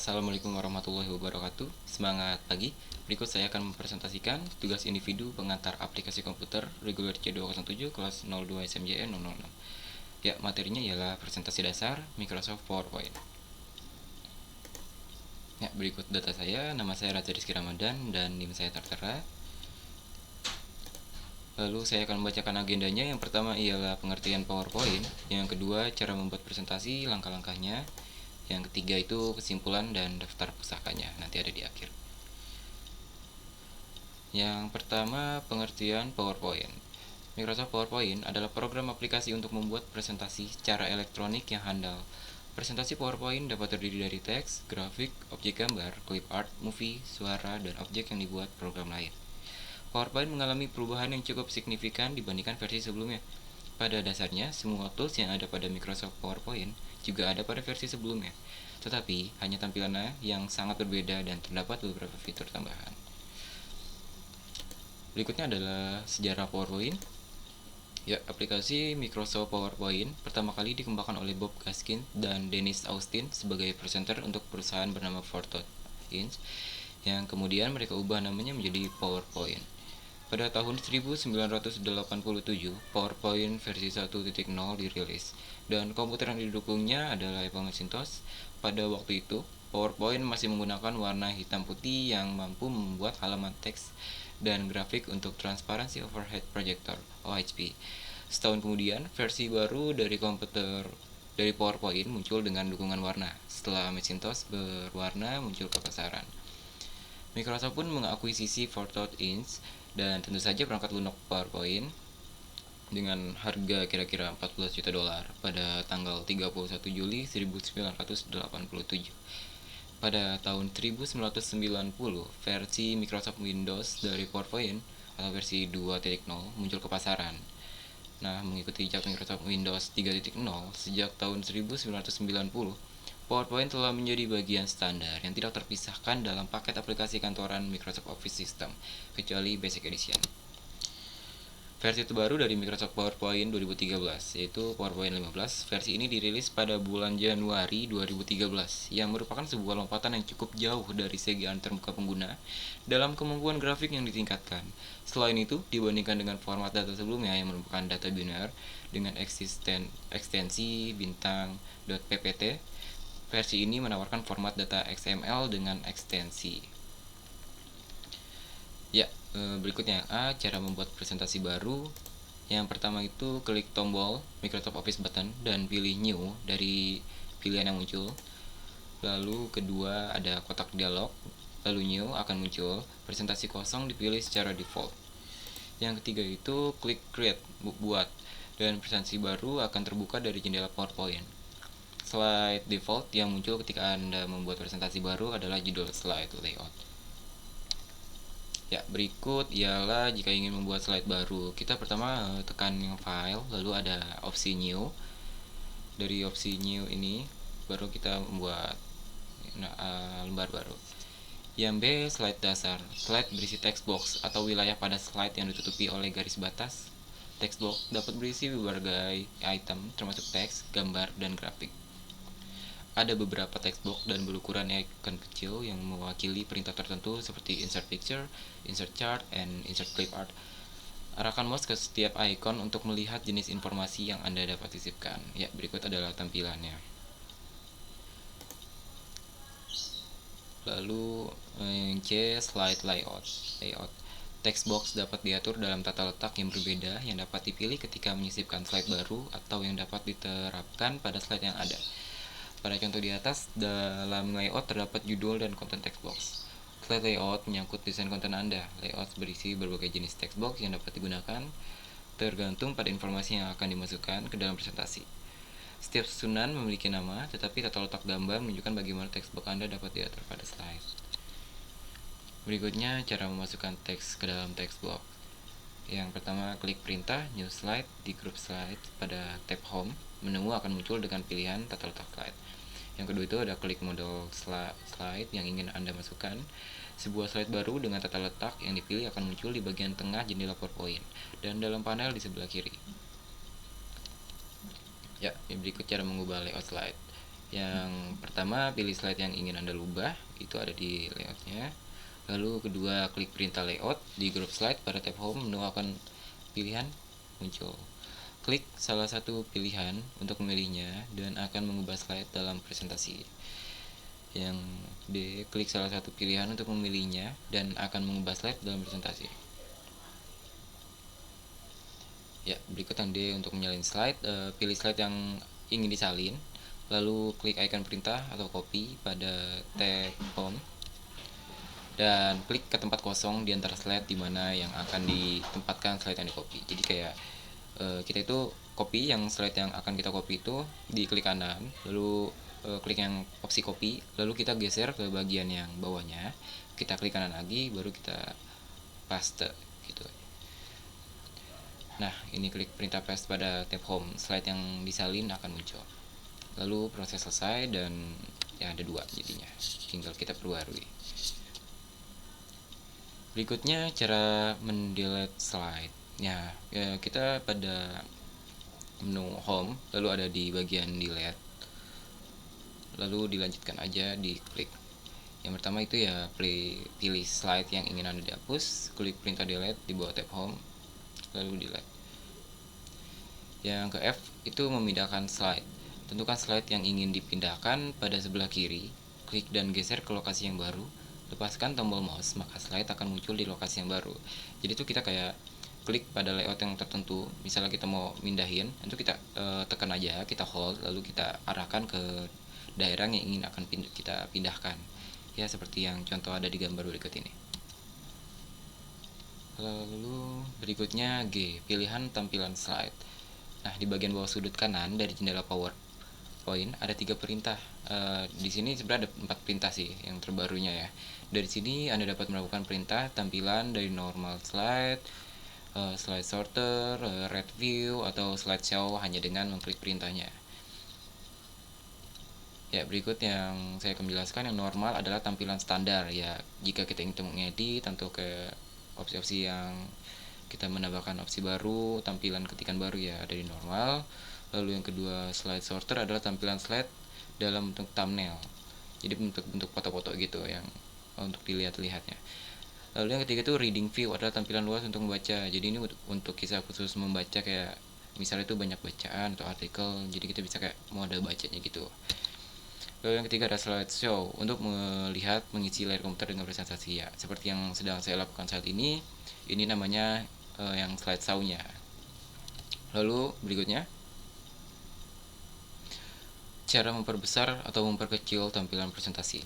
Assalamualaikum warahmatullahi wabarakatuh. Semangat pagi. Berikut saya akan mempresentasikan tugas individu pengantar aplikasi komputer reguler C207 kelas 02 SMJN 006. Ya, materinya ialah presentasi dasar Microsoft PowerPoint. Ya, berikut data saya. Nama saya Raja Rizky Ramadan dan NIM saya tertera. Lalu saya akan membacakan agendanya. Yang pertama ialah pengertian PowerPoint. Yang kedua, cara membuat presentasi, langkah-langkahnya. Yang ketiga itu kesimpulan dan daftar pusakanya, nanti ada di akhir. Yang pertama, pengertian PowerPoint. Microsoft PowerPoint adalah program aplikasi untuk membuat presentasi secara elektronik yang handal. Presentasi PowerPoint dapat terdiri dari teks, grafik, objek gambar, clip art, movie, suara, dan objek yang dibuat program lain. PowerPoint mengalami perubahan yang cukup signifikan dibandingkan versi sebelumnya. Pada dasarnya, semua tools yang ada pada Microsoft PowerPoint juga ada pada versi sebelumnya, tetapi hanya tampilannya yang sangat berbeda dan terdapat beberapa fitur tambahan. Berikutnya adalah sejarah PowerPoint. Ya, aplikasi Microsoft PowerPoint pertama kali dikembangkan oleh Bob Gaskin dan Dennis Austin sebagai presenter untuk perusahaan bernama Photon Inc. yang kemudian mereka ubah namanya menjadi PowerPoint. Pada tahun 1987, PowerPoint versi 1.0 dirilis, dan komputer yang didukungnya adalah Apple Macintosh. Pada waktu itu, PowerPoint masih menggunakan warna hitam putih yang mampu membuat halaman teks dan grafik untuk Transparency Overhead Projector (OHP). Setahun kemudian, versi baru dari PowerPoint muncul dengan dukungan warna, setelah Macintosh berwarna muncul ke pasaran. Microsoft pun mengakuisisi Photon Inc. dan tentu saja perangkat lunak PowerPoint dengan harga kira-kira 14 juta dolar pada tanggal 31 Juli 1987. Pada tahun 1990, versi Microsoft Windows dari PowerPoint atau versi 2.0 muncul ke pasaran. Nah, mengikuti jejak Microsoft Windows 3.0 sejak tahun 1990, PowerPoint telah menjadi bagian standar yang tidak terpisahkan dalam paket aplikasi kantoran Microsoft Office System, kecuali Basic Edition. Versi terbaru dari Microsoft PowerPoint 2013, yaitu PowerPoint 15, versi ini dirilis pada bulan Januari 2013, yang merupakan sebuah lompatan yang cukup jauh dari segi antarmuka pengguna dalam kemampuan grafik yang ditingkatkan. Selain itu, dibandingkan dengan format data sebelumnya yang merupakan data biner dengan ekstensi bintang.ppt, versi ini menawarkan format data XML dengan ekstensi. Ya, berikutnya yang A, cara membuat presentasi baru. Yang pertama itu klik tombol Microsoft Office button dan pilih New dari pilihan yang muncul. Lalu kedua ada kotak dialog, lalu New akan muncul. Presentasi kosong dipilih secara default. Yang ketiga itu klik Create, buat, dan presentasi baru akan terbuka dari jendela PowerPoint. Slide default yang muncul ketika Anda membuat presentasi baru adalah judul slide layout. Ya, berikut ialah jika ingin membuat slide baru, kita pertama tekan yang file, lalu ada opsi new. Dari opsi new ini baru kita membuat lembar baru. Yang B, slide dasar. Slide berisi text box atau wilayah pada slide yang ditutupi oleh garis batas. Text box dapat berisi berbagai item termasuk teks, gambar, dan grafik. Ada beberapa textbox dan berukuran icon kecil yang mewakili perintah tertentu seperti insert picture, insert chart, and insert clip art. Arahkan mouse ke setiap icon untuk melihat jenis informasi yang Anda dapat sisipkan. Ya, berikut adalah tampilannya. Lalu yang C, slide layout. Text box dapat diatur dalam tata letak yang berbeda yang dapat dipilih ketika menyisipkan slide baru atau yang dapat diterapkan pada slide yang ada. Pada contoh di atas, dalam layout terdapat judul dan konten text box. Slide layout menyangkut desain konten Anda. Layout berisi berbagai jenis text box yang dapat digunakan tergantung pada informasi yang akan dimasukkan ke dalam presentasi. Setiap susunan memiliki nama, tetapi tata letak gambar menunjukkan bagaimana text box Anda dapat diatur pada slide. Berikutnya, cara memasukkan teks ke dalam text box. Yang pertama, klik perintah New Slide di grup slide pada tab Home. Menu akan muncul dengan pilihan tata letak slide. Yang kedua itu ada klik model slide yang ingin Anda masukkan. Sebuah slide baru dengan tata letak yang dipilih akan muncul di bagian tengah jendela PowerPoint dan dalam panel di sebelah kiri. Ya, berikut cara mengubah layout slide. Yang pertama, pilih slide yang ingin Anda ubah, itu ada di layoutnya. Lalu kedua, klik perintah layout di group slide. Pada tab home, menu akan pilihan muncul. Klik salah satu pilihan untuk memilihnya dan akan mengubah slide dalam presentasi. Yang B, klik salah satu pilihan untuk memilihnya dan akan mengubah slide dalam presentasi. Ya, berikut yang D untuk menyalin slide. Pilih slide yang ingin disalin, lalu klik icon perintah atau copy pada tab home dan klik ke tempat kosong di antara slide di mana yang akan ditempatkan slide yang di copy. Jadi kayak kita itu copy yang slide yang akan kita copy itu di klik kanan, lalu klik yang opsi copy, lalu kita geser ke bagian yang bawahnya, kita klik kanan lagi, baru kita paste gitu. Nah, ini klik perintah paste pada tab home, slide yang disalin akan muncul. Lalu proses selesai dan ya ada 2 jadinya, tinggal kita perbarui. Berikutnya cara mendelete slide. Ya, kita pada menu home, lalu ada di bagian delete, lalu dilanjutkan aja di klik. Yang pertama itu ya pilih slide yang ingin Anda dihapus, klik perintah delete di bawah tab home, lalu delete. Yang ke F itu memindahkan slide. Tentukan slide yang ingin dipindahkan pada sebelah kiri, klik dan geser ke lokasi yang baru. Lepaskan tombol mouse, maka slide akan muncul di lokasi yang baru. Jadi itu kita kayak klik pada layout yang tertentu. Misalnya kita mau mindahin, itu kita tekan aja, kita hold, lalu kita arahkan ke daerah yang ingin akan kita pindahkan. Ya seperti yang contoh ada di gambar berikut ini. Lalu berikutnya G, pilihan tampilan slide. Nah, di bagian bawah sudut kanan dari jendela PowerPoint ada 3 perintah. Di sini sebenarnya ada 4 perintah sih yang terbarunya ya. Dari sini Anda dapat melakukan perintah tampilan dari normal slide, slide sorter, red view, atau slideshow hanya dengan mengklik perintahnya. Ya, berikut yang saya akan menjelaskan. Yang normal adalah tampilan standar ya. Jika kita ingin mengedit, tentu ke opsi-opsi yang kita menambahkan opsi baru, tampilan ketikan baru ya ada di normal. Lalu yang kedua, slide sorter adalah tampilan slide dalam bentuk thumbnail. Jadi bentuk foto-foto gitu yang untuk dilihat-lihatnya. Lalu yang ketiga itu reading view adalah tampilan luas untuk membaca. Jadi ini untuk kisah khusus membaca, kayak misalnya itu banyak bacaan atau artikel, jadi kita bisa kayak mau ada bacanya gitu. Lalu yang ketiga ada slideshow untuk melihat mengisi layar komputer dengan presentasi ya. Seperti yang sedang saya lakukan saat ini namanya yang slideshow-nya. Lalu berikutnya cara memperbesar atau memperkecil tampilan presentasi.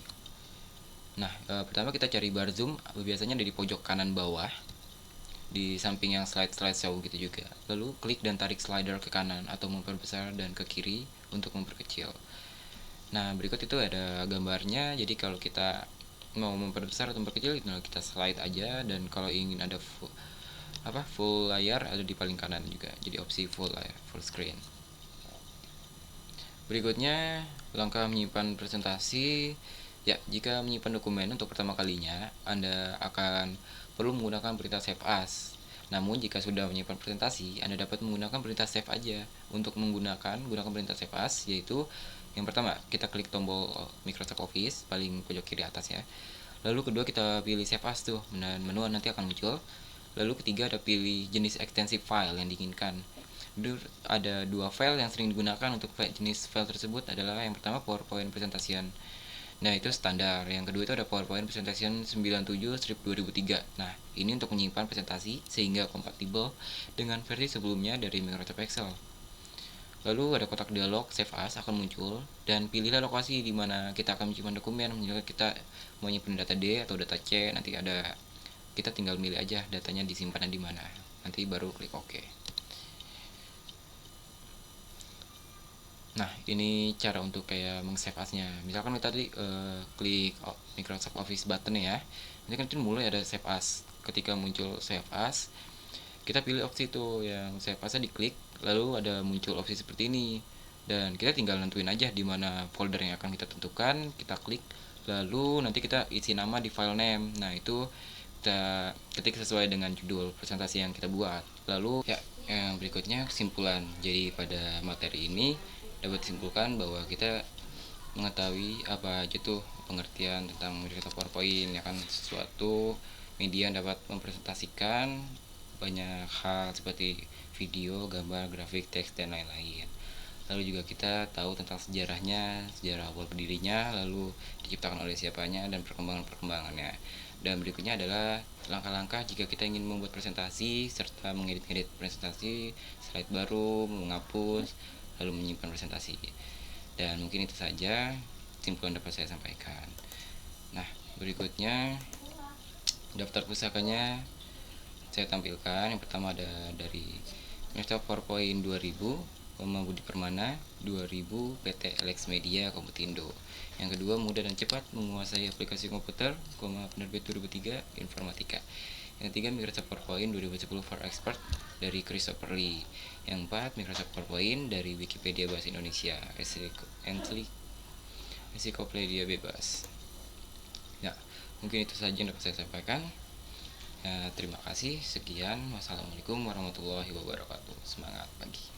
Nah, pertama kita cari bar zoom, biasanya ada di pojok kanan bawah, di samping yang slideshow gitu juga. Lalu klik dan tarik slider ke kanan atau memperbesar dan ke kiri untuk memperkecil. Nah, berikut itu ada gambarnya. Jadi kalau kita mau memperbesar atau memperkecil, kita slide aja, dan kalau ingin ada full layar ada di paling kanan juga. Jadi opsi full layar, full screen. Berikutnya, langkah menyimpan presentasi. Ya, jika menyimpan dokumen untuk pertama kalinya, Anda akan perlu menggunakan perintah save as. Namun jika sudah menyimpan presentasi, Anda dapat menggunakan perintah save aja. Untuk gunakan perintah save as, yaitu yang pertama, kita klik tombol Microsoft Office paling pojok kiri atas ya. Lalu kedua, kita pilih save as tuh, dan menu nanti akan muncul. Lalu ketiga, ada pilih jenis extensive file yang diinginkan. Ada 2 file yang sering digunakan untuk jenis file tersebut adalah yang pertama PowerPoint Presentation. Nah, itu standar. Yang kedua itu ada PowerPoint Presentation 97/2003. Nah, ini untuk menyimpan presentasi sehingga kompatibel dengan versi sebelumnya dari Microsoft Excel. Lalu ada kotak dialog Save As akan muncul, dan pilihlah lokasi di mana kita akan menyimpan dokumen. Misalnya kita mau nyimpan data D atau data C, nanti kita tinggal milih aja datanya disimpan di mana. Nanti baru klik OK. Nah, ini cara untuk kayak meng-save as-nya. Misalkan kita tadi klik Microsoft Office button ya. Nanti kan itu mulai ada save as. Ketika muncul save as, kita pilih opsi itu yang save as-nya diklik, lalu ada muncul opsi seperti ini. Dan kita tinggal nentuin aja di mana folder yang akan kita tentukan, kita klik, lalu nanti kita isi nama di file name. Nah, itu kita ketik sesuai dengan judul presentasi yang kita buat. Lalu ya, yang berikutnya kesimpulan. Jadi pada materi ini dapat disimpulkan bahwa kita mengetahui apa aja tuh pengertian tentang Microsoft PowerPoint, ya kan, sesuatu media yang dapat mempresentasikan banyak hal seperti video, gambar, grafik, teks, dan lain-lain. Lalu juga kita tahu tentang sejarahnya, sejarah awal berdirinya, lalu diciptakan oleh siapanya, dan perkembangan-perkembangannya. Dan berikutnya adalah langkah-langkah jika kita ingin membuat presentasi, serta mengedit-edit presentasi, slide baru, menghapus, lalu menyimpan presentasi. Dan mungkin itu saja kesimpulan dapat saya sampaikan. Nah, berikutnya daftar pusakanya saya tampilkan. Yang pertama ada dari Microsoft PowerPoint 2000, Budi Permana 2000, PT Alex Media Komputindo. Yang kedua, mudah dan cepat menguasai aplikasi komputer, penerbit 2003, Informatika. Yang ketiga, Microsoft PowerPoint 2010 for Expert dari Christopher Lee. Yang empat, Microsoft PowerPoint dari Wikipedia Bahasa Indonesia, ensiklopedia bebas. Ya, mungkin itu saja yang dapat saya sampaikan. Ya, terima kasih. Sekian. Wassalamualaikum warahmatullahi wabarakatuh. Semangat pagi.